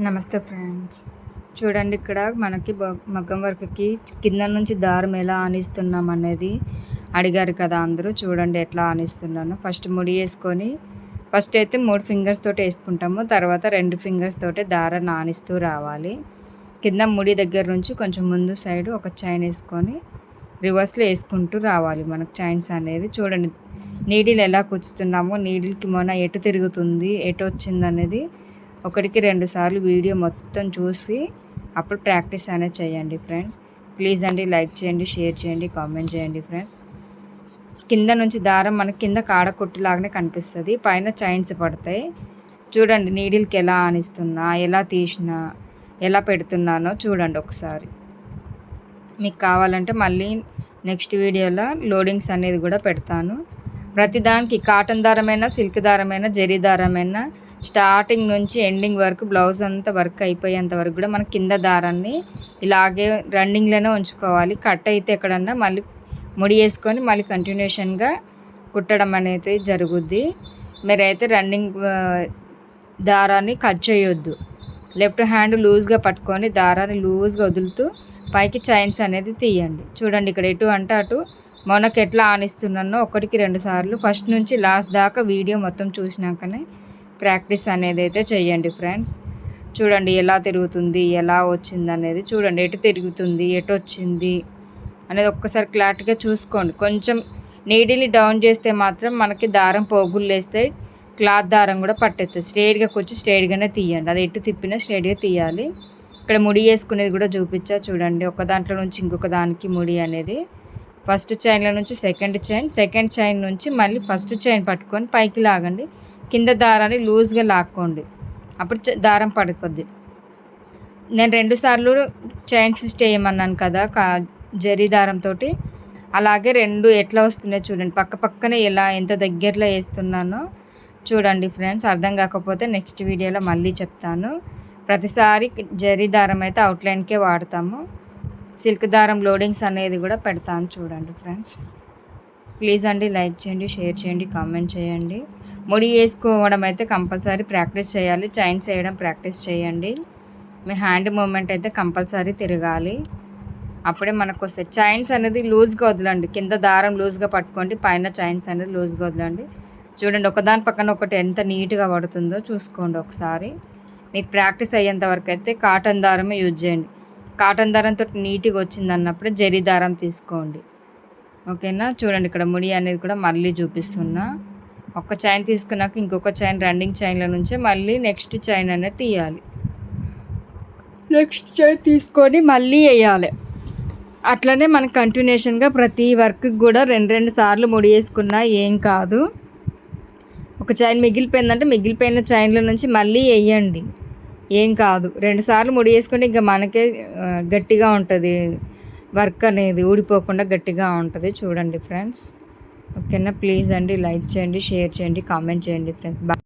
నమస్తే ఫ్రెండ్స్, చూడండి ఇక్కడ మనకి మగ్గం వర్క్కి కింద నుంచి దారం ఎలా ఆనిస్తున్నాం అనేది అడిగారు కదా అందరూ. చూడండి ఎట్లా ఆనిస్తున్నాను. ఫస్ట్ ముడి వేసుకొని ఫస్ట్ అయితే 3 ఫింగర్స్ తోటి వేసుకుంటాము, తర్వాత 2 ఫింగర్స్ తోటి దారాన్ని ఆనిస్తూ రావాలి. కింద ముడి దగ్గర నుంచి కొంచెం ముందు సైడ్ ఒక చైన్ వేసుకొని రివర్స్లో వేసుకుంటూ రావాలి మనకు చైన్స్ అనేది. చూడండి నీడిల్ ఎలా కుచ్చుతున్నామో, నీడిల్కి మొన్న ఎటు తిరుగుతుంది, ఎటు వచ్చింది అనేది 1-2 సార్లు వీడియో మొత్తం చూసి అప్పుడు ప్రాక్టీస్ అనేది చేయండి ఫ్రెండ్స్. ప్లీజ్ అండి, లైక్ చేయండి, షేర్ చేయండి, కామెంట్ చేయండి ఫ్రెండ్స్. కింద నుంచి దారం మనకి కింద కాడ కొట్టులాగానే కనిపిస్తుంది, పైన చైన్స్ పడతాయి. చూడండి నీడిల్కి ఎలా ఆనిస్తున్నా, ఎలా తీసినా, ఎలా పెడుతున్నానో చూడండి ఒకసారి. మీకు కావాలంటే మళ్ళీ నెక్స్ట్ వీడియోలో లోడింగ్స్ అనేది కూడా పెడతాను. ప్రతిదానికి కాటన్ దారమైనా, సిల్క్ దారమైనా, జరీ దారమైనా స్టార్టింగ్ నుంచి ఎండింగ్ వరకు బ్లౌజ్ అంతా వర్క్ అయిపోయేంత వరకు కూడా మన కింద దారాన్ని ఇలాగే రన్నింగ్లోనే ఉంచుకోవాలి. కట్ అయితే ఎక్కడన్నా మళ్ళీ ముడి వేసుకొని మళ్ళీ కంటిన్యూషన్గా కుట్టడం అనేది జరుగుద్ది. మీరైతే రన్నింగ్ దారాన్ని కట్ చేయొద్దు. లెఫ్ట్ హ్యాండ్ లూజ్గా పట్టుకొని దారాన్ని లూజ్గా వదులుతూ పైకి చైన్స్ అనేది తీయండి. చూడండి ఇక్కడ ఎటు అంటే అటు మొనకు ఎట్లా ఆనిస్తున్నానో 1-2 సార్లు ఫస్ట్ నుంచి లాస్ట్ దాకా వీడియో మొత్తం చూసినాకనే ప్రాక్టీస్ అనేది అయితే చెయ్యండి ఫ్రెండ్స్. చూడండి ఎలా తిరుగుతుంది, ఎలా వచ్చింది అనేది చూడండి, ఎటు తిరుగుతుంది, ఎటు వచ్చింది అనేది ఒక్కసారి క్లారిటీగా చూసుకోండి. కొంచెం నీడిల్ని డౌన్ చేస్తే మాత్రం మనకి దారం పోగులు వేస్తే క్లాత్ దారం కూడా పట్టేస్తుంది. స్ట్రైట్గా కూర్చి స్ట్రైట్గానే తీయండి, అది ఎటు తిప్పినా స్ట్రైట్గా తీయాలి. ఇక్కడ ముడి వేసుకునేది కూడా చూపించా చూడండి. ఒక దాంట్లో నుంచి ఇంకొక దానికి ముడి అనేది ఫస్ట్ చైన్లో నుంచి సెకండ్ చైన్ నుంచి మళ్ళీ ఫస్ట్ చైన్ పట్టుకొని పైకి లాగండి. కింద దారాన్ని లూజ్గా లాక్కోండి, అప్పుడు దారం పడుకొద్ది. నేను 2 సార్లు చైన్స్ చేయమన్నాను కదా జరీ దారంతో, అలాగే 2 ఎట్లా వస్తున్నాయో చూడండి. పక్కనే ఎలా ఎంత దగ్గరలో వేస్తున్నానో చూడండి ఫ్రెండ్స్. అర్థం కాకపోతే నెక్స్ట్ వీడియోలో మళ్ళీ చెప్తాను. ప్రతిసారి జరీ దారం అయితే అవుట్లైన్కే వాడతాము, సిల్క్ దారం లోడింగ్స్ అనేది కూడా పెడతాను చూడండి ఫ్రెండ్స్. ప్లీజ్ అండి, లైక్ చేయండి, షేర్ చేయండి, కామెంట్ చేయండి. ముడి వేసుకోవడం అయితే కంపల్సరీ ప్రాక్టీస్ చేయాలి. చైన్స్ వేయడం ప్రాక్టీస్ చేయండి. మీ హ్యాండ్ మూమెంట్ అయితే కంపల్సరీ తిరగాలి, అప్పుడే మనకు వస్తాయి. చైన్స్ అనేది లూజ్గా వదలండి, కింద దారం లూజ్గా పట్టుకోండి, పైన చైన్స్ అనేది లూజ్గా వదలండి. చూడండి ఒకదాని పక్కన ఒకటి ఎంత నీట్గా పడుతుందో చూసుకోండి ఒకసారి. మీకు ప్రాక్టీస్ అయ్యేంత వరకు అయితే కాటన్ దారమే యూజ్ చేయండి. కాటన్ దారంతో నీట్గా వచ్చింది అన్నప్పుడు జరీ దారం తీసుకోండి, ఓకేనా. చూడండి ఇక్కడ ముడి అనేది కూడా మళ్ళీ చూపిస్తున్నా. ఒక చైన్ తీసుకున్నాక ఇంకొక చైన్ రన్నింగ్ చైన్ల నుంచే మళ్ళీ నెక్స్ట్ చైన్ అనేది తీయాలి. నెక్స్ట్ చైన్ తీసుకొని మళ్ళీ వేయాలి. అట్లనే మనకు కంటిన్యూషన్గా ప్రతి వర్క్కి కూడా 2 సార్లు ముడి వేసుకున్నా ఏం కాదు. ఒక చైన్ మిగిలిపోయిందంటే మిగిలిపోయిన చైన్ల నుంచి మళ్ళీ వేయండి, ఏం కాదు. 2 సార్లు ముడి వేసుకుంటే ఇంకా మనకే గట్టిగా ఉంటుంది, వర్క్ అనేది ఊడిపోకుండా గట్టిగా ఉంటుంది. చూడండి ఫ్రెండ్స్, ఓకేనా. ప్లీజ్ అండి, లైక్ చేయండి, షేర్ చేయండి, కామెంట్ చేయండి ఫ్రెండ్స్.